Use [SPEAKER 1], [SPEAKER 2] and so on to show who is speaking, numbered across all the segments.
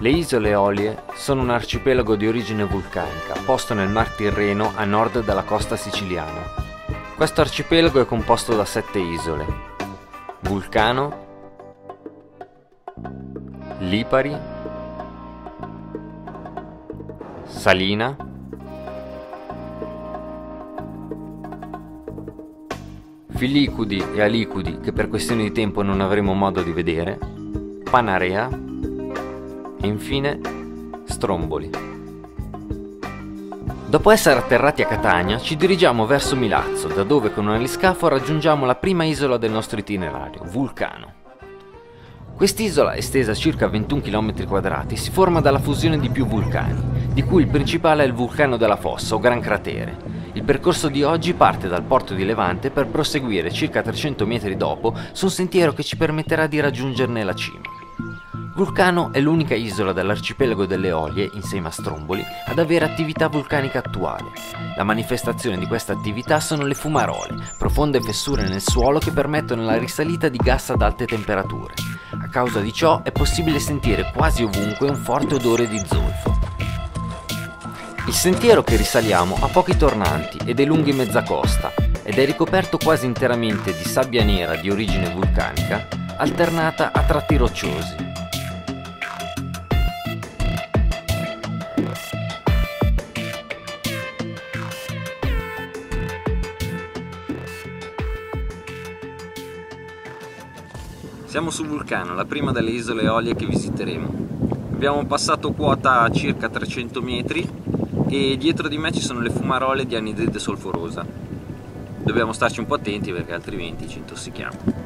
[SPEAKER 1] Le isole Eolie sono un arcipelago di origine vulcanica, posto nel Mar Tirreno a nord della costa siciliana. Questo arcipelago è composto da 7 isole: Vulcano, Lipari, Salina, Filicudi e Alicudi, che per questioni di tempo non avremo modo di vedere, Panarea e infine Stromboli. Dopo essere atterrati a Catania ci dirigiamo verso Milazzo, da dove con un aliscafo raggiungiamo la prima isola del nostro itinerario, Vulcano. Quest'isola, estesa circa 21 km², si forma dalla fusione di più vulcani, di cui il principale è il vulcano della Fossa o Gran Cratere. Il percorso di oggi parte dal porto di Levante per proseguire circa 300 metri dopo su un sentiero che ci permetterà di raggiungerne la cima. Vulcano è l'unica isola dell'arcipelago delle Eolie, insieme a Stromboli, ad avere attività vulcanica attuale. La manifestazione di questa attività sono le fumarole, profonde fessure nel suolo che permettono la risalita di gas ad alte temperature. A causa di ciò è possibile sentire quasi ovunque un forte odore di zolfo. Il sentiero che risaliamo ha pochi tornanti ed è lungo in mezza costa ed è ricoperto quasi interamente di sabbia nera di origine vulcanica, alternata a tratti rocciosi. Siamo su Vulcano, la prima delle isole Eolie che visiteremo. Abbiamo passato quota circa 300 metri e dietro di me ci sono le fumarole di anidride solforosa. Dobbiamo starci un po' attenti perché altrimenti ci intossichiamo.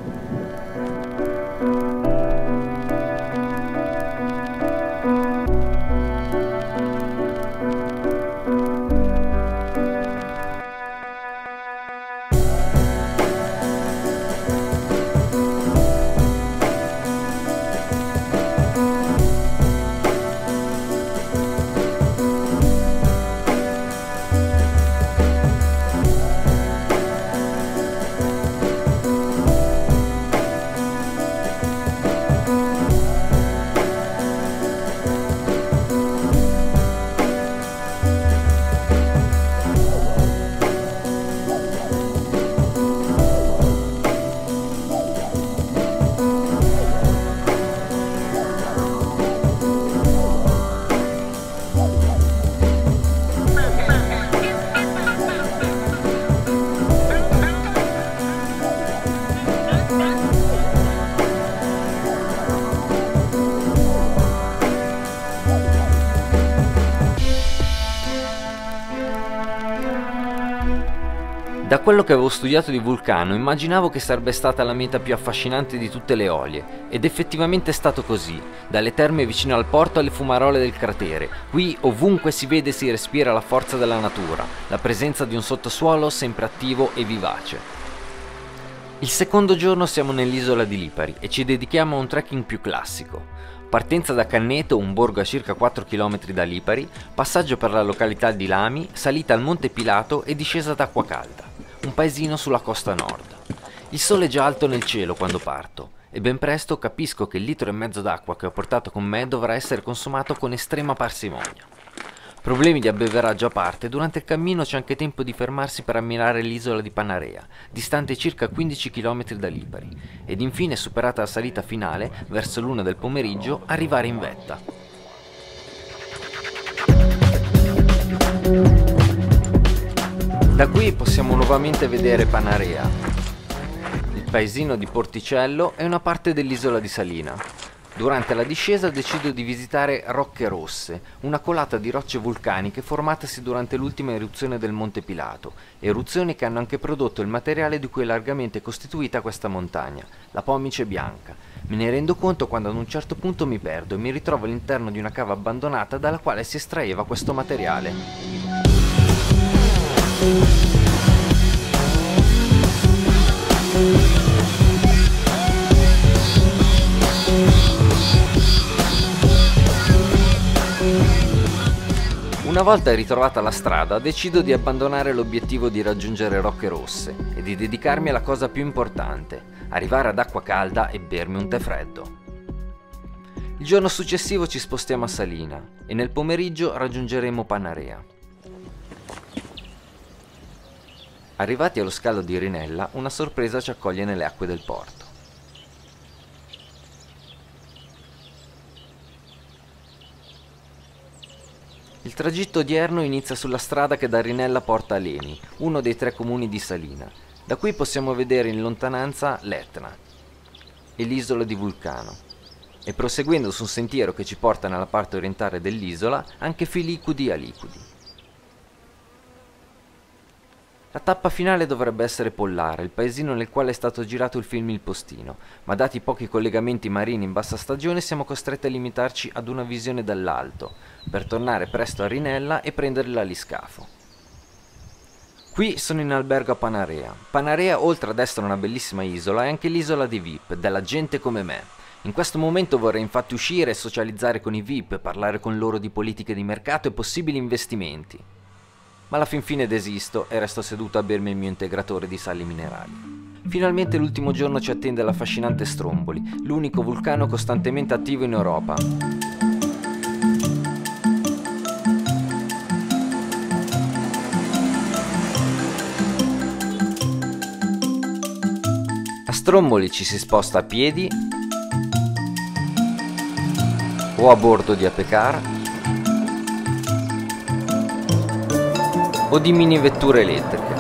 [SPEAKER 1] Da quello che avevo studiato di Vulcano immaginavo che sarebbe stata la meta più affascinante di tutte le Eolie, ed effettivamente è stato così, dalle terme vicino al porto alle fumarole del cratere. Qui ovunque si vede e si respira la forza della natura, la presenza di un sottosuolo sempre attivo e vivace. Il secondo giorno siamo nell'isola di Lipari e ci dedichiamo a un trekking più classico. Partenza da Canneto, un borgo a circa 4 km da Lipari, passaggio per la località di Lami, salita al Monte Pilato e discesa ad Acquacalda, un paesino sulla costa nord. Il sole è già alto nel cielo quando parto e ben presto capisco che il litro e mezzo d'acqua che ho portato con me dovrà essere consumato con estrema parsimonia. Problemi di abbeveraggio a parte, durante il cammino c'è anche tempo di fermarsi per ammirare l'isola di Panarea, distante circa 15 km da Lipari, ed infine, superata la salita finale, verso l'1 del pomeriggio, arrivare in vetta. Da qui possiamo nuovamente vedere Panarea, il paesino di Porticello e una parte dell'isola di Salina. Durante la discesa decido di visitare Rocche Rosse, una colata di rocce vulcaniche formatasi durante l'ultima eruzione del Monte Pilato, eruzioni che hanno anche prodotto il materiale di cui è largamente costituita questa montagna, la pomice bianca. Me ne rendo conto quando ad un certo punto mi perdo e mi ritrovo all'interno di una cava abbandonata dalla quale si estraeva questo materiale. Una volta ritrovata la strada, decido di abbandonare l'obiettivo di raggiungere Rocche Rosse e di dedicarmi alla cosa più importante, arrivare ad Acquacalda e bermi un tè freddo. Il giorno successivo ci spostiamo a Salina e nel pomeriggio raggiungeremo Panarea. Arrivati allo scalo di Rinella, una sorpresa ci accoglie nelle acque del porto. Il tragitto odierno inizia sulla strada che da Rinella porta a Leni, uno dei 3 comuni di Salina. Da qui possiamo vedere in lontananza l'Etna e l'isola di Vulcano, e proseguendo su un sentiero che ci porta nella parte orientale dell'isola, anche Filicudi e Alicudi. La tappa finale dovrebbe essere Pollara, il paesino nel quale è stato girato il film Il Postino, ma dati i pochi collegamenti marini in bassa stagione siamo costretti a limitarci ad una visione dall'alto, per tornare presto a Rinella e prendere l'aliscafo. Qui sono in albergo a Panarea. Panarea, oltre ad essere una bellissima isola, è anche l'isola dei VIP, della gente come me. In questo momento vorrei infatti uscire e socializzare con i VIP, parlare con loro di politiche di mercato e possibili investimenti. Ma alla fin fine desisto e resto seduto a bermi il mio integratore di sali minerali. Finalmente l'ultimo giorno ci attende l'affascinante Stromboli, l'unico vulcano costantemente attivo in Europa. A Stromboli ci si sposta a piedi o a bordo di Apecar o di mini vetture elettriche.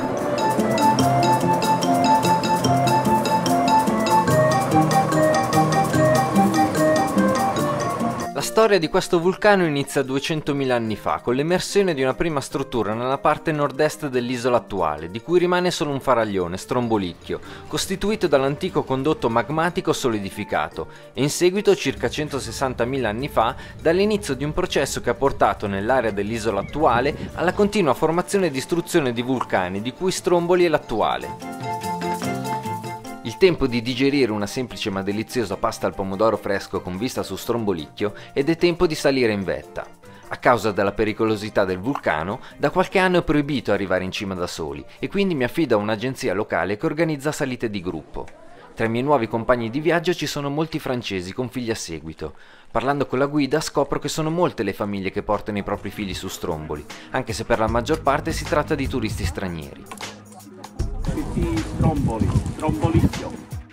[SPEAKER 1] La storia di questo vulcano inizia 200.000 anni fa, con l'emersione di una prima struttura nella parte nord-est dell'isola attuale, di cui rimane solo un faraglione, Strombolicchio, costituito dall'antico condotto magmatico solidificato, e in seguito, circa 160.000 anni fa, dall'inizio di un processo che ha portato nell'area dell'isola attuale alla continua formazione e distruzione di vulcani, di cui Stromboli è l'attuale. Il tempo di digerire una semplice ma deliziosa pasta al pomodoro fresco con vista su Strombolicchio ed è tempo di salire in vetta. A causa della pericolosità del vulcano, da qualche anno è proibito arrivare in cima da soli e quindi mi affido a un'agenzia locale che organizza salite di gruppo. Tra i miei nuovi compagni di viaggio ci sono molti francesi con figli a seguito. Parlando con la guida scopro che sono molte le famiglie che portano i propri figli su Stromboli, anche se per la maggior parte si tratta di turisti stranieri. Strombolicchio.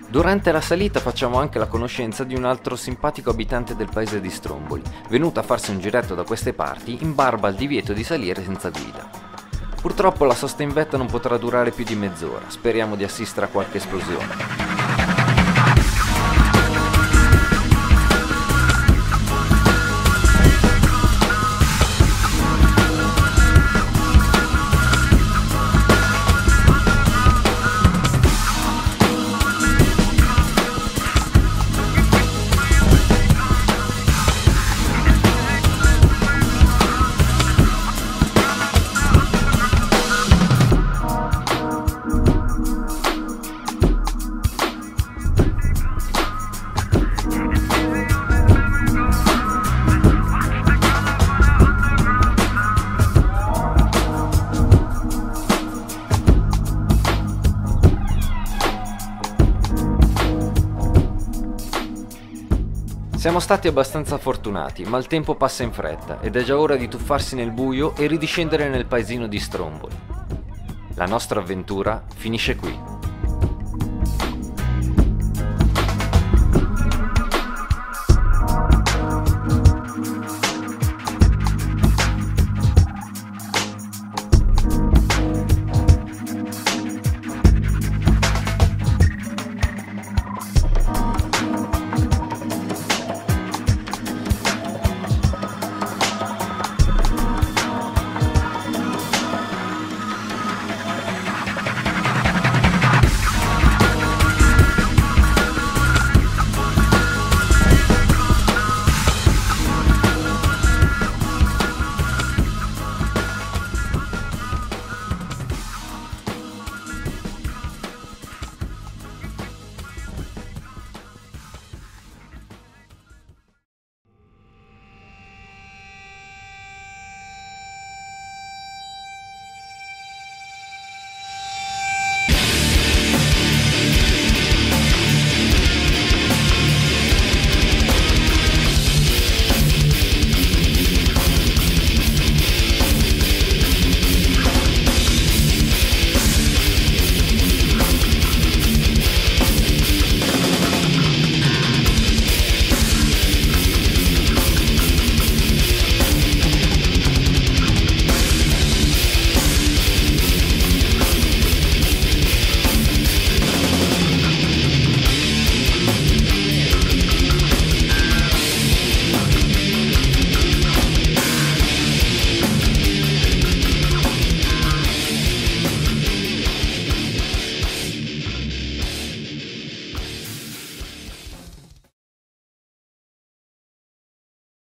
[SPEAKER 1] Durante la salita facciamo anche la conoscenza di un altro simpatico abitante del paese di Stromboli, venuto a farsi un giretto da queste parti in barba al divieto di salire senza guida. Purtroppo la sosta in vetta non potrà durare più di mezz'ora, speriamo di assistere a qualche esplosione. Siamo stati abbastanza fortunati, ma il tempo passa in fretta ed è già ora di tuffarsi nel buio e ridiscendere nel paesino di Stromboli. La nostra avventura finisce qui.